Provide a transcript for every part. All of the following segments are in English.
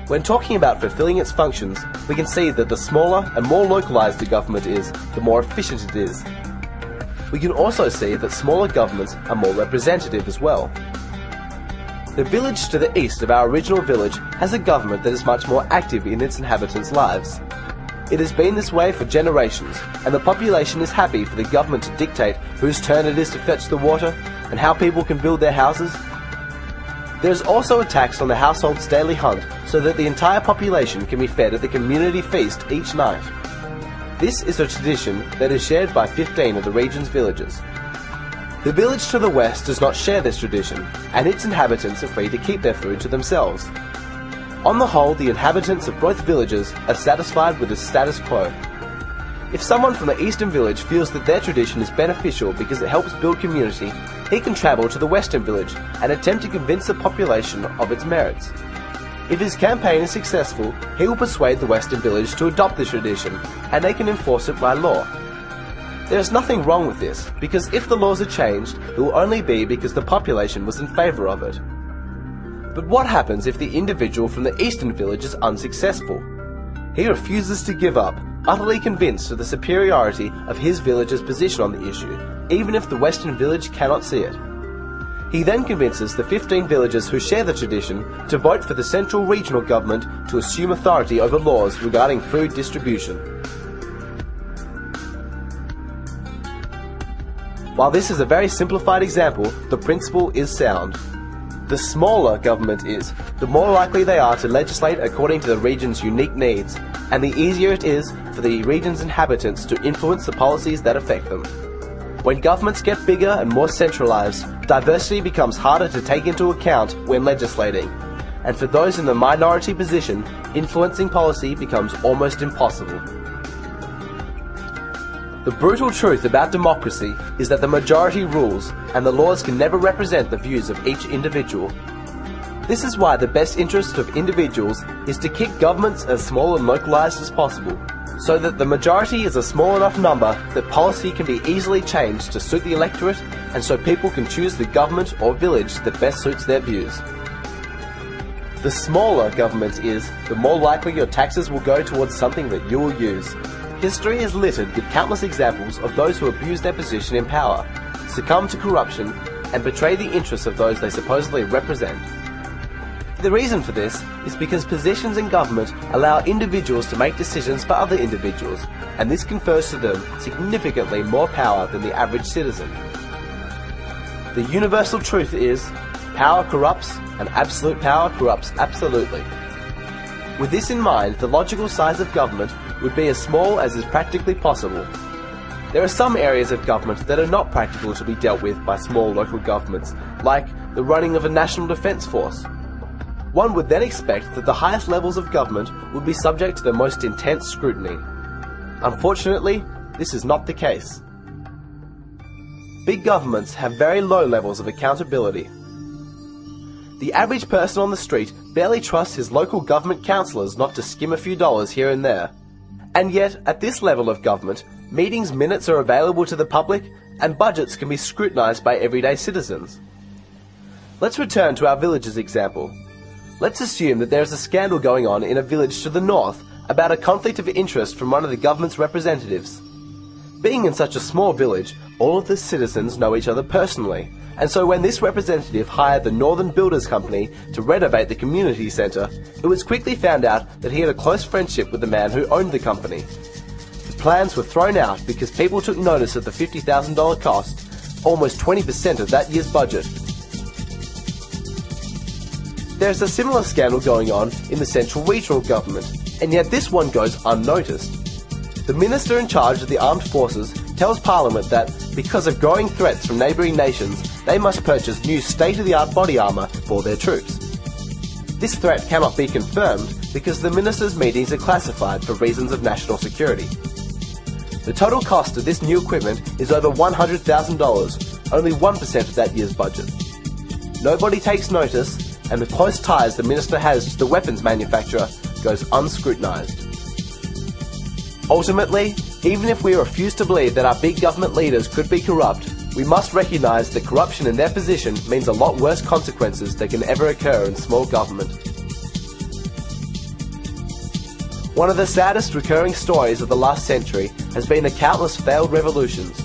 When talking about fulfilling its functions, we can see that the smaller and more localized the government is, the more efficient it is. We can also see that smaller governments are more representative as well. The village to the east of our original village has a government that is much more active in its inhabitants' lives. It has been this way for generations, and the population is happy for the government to dictate whose turn it is to fetch the water and how people can build their houses. There is also a tax on the household's daily hunt so that the entire population can be fed at the community feast each night. This is a tradition that is shared by 15 of the region's villages. The village to the west does not share this tradition, and its inhabitants are free to keep their food to themselves. On the whole, the inhabitants of both villages are satisfied with the status quo. If someone from the eastern village feels that their tradition is beneficial because it helps build community, he can travel to the western village and attempt to convince the population of its merits. If his campaign is successful, he will persuade the western village to adopt the tradition, and they can enforce it by law. There is nothing wrong with this, because if the laws are changed, it will only be because the population was in favour of it. But what happens if the individual from the eastern village is unsuccessful? He refuses to give up, utterly convinced of the superiority of his village's position on the issue, even if the western village cannot see it. He then convinces the 15 villagers who share the tradition to vote for the central regional government to assume authority over laws regarding food distribution. While this is a very simplified example, the principle is sound. The smaller government is, the more likely they are to legislate according to the region's unique needs, and the easier it is for the region's inhabitants to influence the policies that affect them. When governments get bigger and more centralized, diversity becomes harder to take into account when legislating, and for those in the minority position, influencing policy becomes almost impossible. The brutal truth about democracy is that the majority rules, and the laws can never represent the views of each individual. This is why the best interest of individuals is to keep governments as small and localized as possible, so that the majority is a small enough number that policy can be easily changed to suit the electorate, and so people can choose the government or village that best suits their views. The smaller government is, the more likely your taxes will go towards something that you will use. History is littered with countless examples of those who abuse their position in power, succumb to corruption, and betray the interests of those they supposedly represent. The reason for this is because positions in government allow individuals to make decisions for other individuals, and this confers to them significantly more power than the average citizen. The universal truth is, power corrupts, and absolute power corrupts absolutely. With this in mind, the logical size of government would be as small as is practically possible. There are some areas of government that are not practical to be dealt with by small local governments, like the running of a national defence force. One would then expect that the highest levels of government would be subject to the most intense scrutiny. Unfortunately, this is not the case. Big governments have very low levels of accountability. The average person on the street barely trusts his local government councillors not to skim a few dollars here and there. And yet, at this level of government, meetings' minutes are available to the public, and budgets can be scrutinised by everyday citizens. Let's return to our village's example. Let's assume that there is a scandal going on in a village to the north about a conflict of interest from one of the government's representatives. Being in such a small village, all of the citizens know each other personally, and so when this representative hired the Northern Builders Company to renovate the community centre, it was quickly found out that he had a close friendship with the man who owned the company. The plans were thrown out because people took notice of the $50,000 cost, almost 20% of that year's budget. There's a similar scandal going on in the central regional government, and yet this one goes unnoticed. The minister in charge of the armed forces tells Parliament that, because of growing threats from neighbouring nations, they must purchase new state-of-the-art body armour for their troops. This threat cannot be confirmed because the minister's meetings are classified for reasons of national security. The total cost of this new equipment is over $100,000, only 1% of that year's budget. Nobody takes notice, and the close ties the minister has to the weapons manufacturer goes unscrutinised. Ultimately, even if we refuse to believe that our big government leaders could be corrupt, we must recognise that corruption in their position means a lot worse consequences that can ever occur in small government. One of the saddest recurring stories of the last century has been the countless failed revolutions.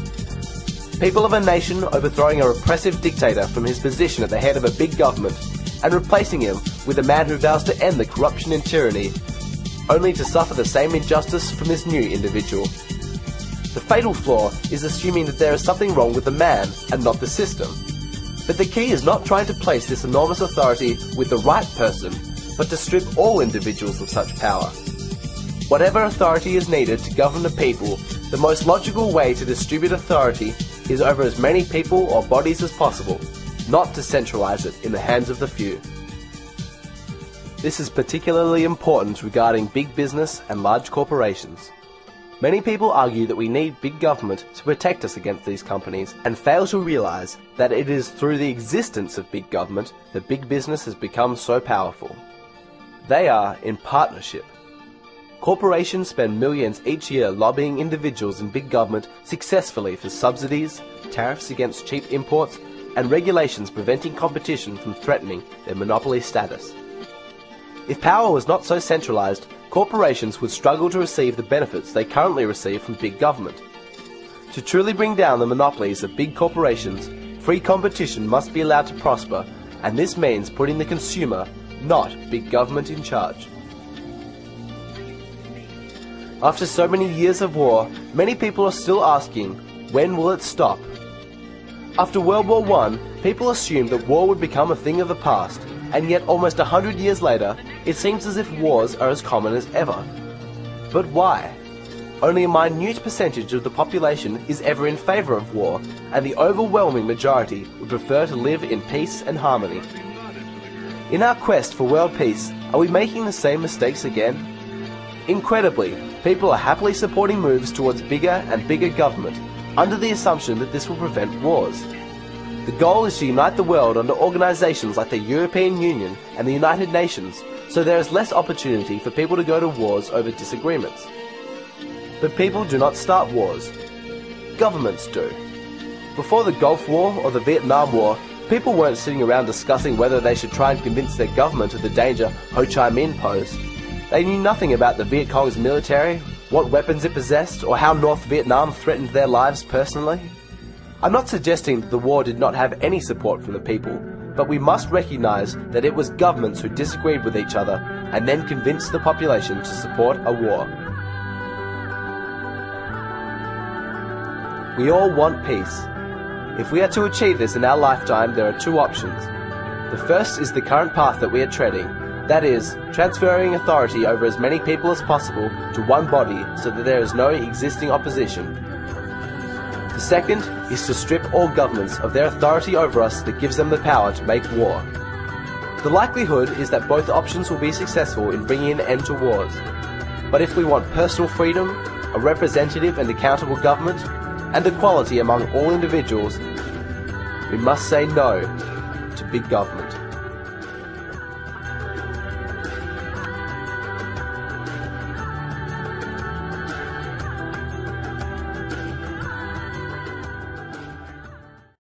People of a nation overthrowing a repressive dictator from his position at the head of a big government and replacing him with a man who vows to end the corruption and tyranny, only to suffer the same injustice from this new individual. The fatal flaw is assuming that there is something wrong with the man and not the system. But the key is not trying to place this enormous authority with the right person, but to strip all individuals of such power. Whatever authority is needed to govern the people, the most logical way to distribute authority is over as many people or bodies as possible, not to centralize it in the hands of the few. This is particularly important regarding big business and large corporations. Many people argue that we need big government to protect us against these companies and fail to realize that it is through the existence of big government that big business has become so powerful. They are in partnership. Corporations spend millions each year lobbying individuals in big government successfully for subsidies, tariffs against cheap imports, and regulations preventing competition from threatening their monopoly status. If power was not so centralized, corporations would struggle to receive the benefits they currently receive from big government. To truly bring down the monopolies of big corporations, free competition must be allowed to prosper, and this means putting the consumer, not big government, in charge. After so many years of war, many people are still asking, when will it stop? After World War I, people assumed that war would become a thing of the past, and yet almost 100 years later, it seems as if wars are as common as ever. But why? Only a minute percentage of the population is ever in favour of war, and the overwhelming majority would prefer to live in peace and harmony. In our quest for world peace, are we making the same mistakes again? Incredibly, people are happily supporting moves towards bigger and bigger government, under the assumption that this will prevent wars. The goal is to unite the world under organisations like the European Union and the United Nations, so there is less opportunity for people to go to wars over disagreements. But people do not start wars. Governments do. Before the Gulf War or the Vietnam War, people weren't sitting around discussing whether they should try and convince their government of the danger Ho Chi Minh posed. They knew nothing about the Viet Cong's military, what weapons it possessed, or how North Vietnam threatened their lives personally. I'm not suggesting that the war did not have any support from the people, but we must recognise that it was governments who disagreed with each other and then convinced the population to support a war. We all want peace. If we are to achieve this in our lifetime, there are two options. The first is the current path that we are treading, that is, transferring authority over as many people as possible to one body so that there is no existing opposition. The second is to strip all governments of their authority over us that gives them the power to make war. The likelihood is that both options will be successful in bringing an end to wars. But if we want personal freedom, a representative and accountable government, and equality among all individuals, we must say no to big government.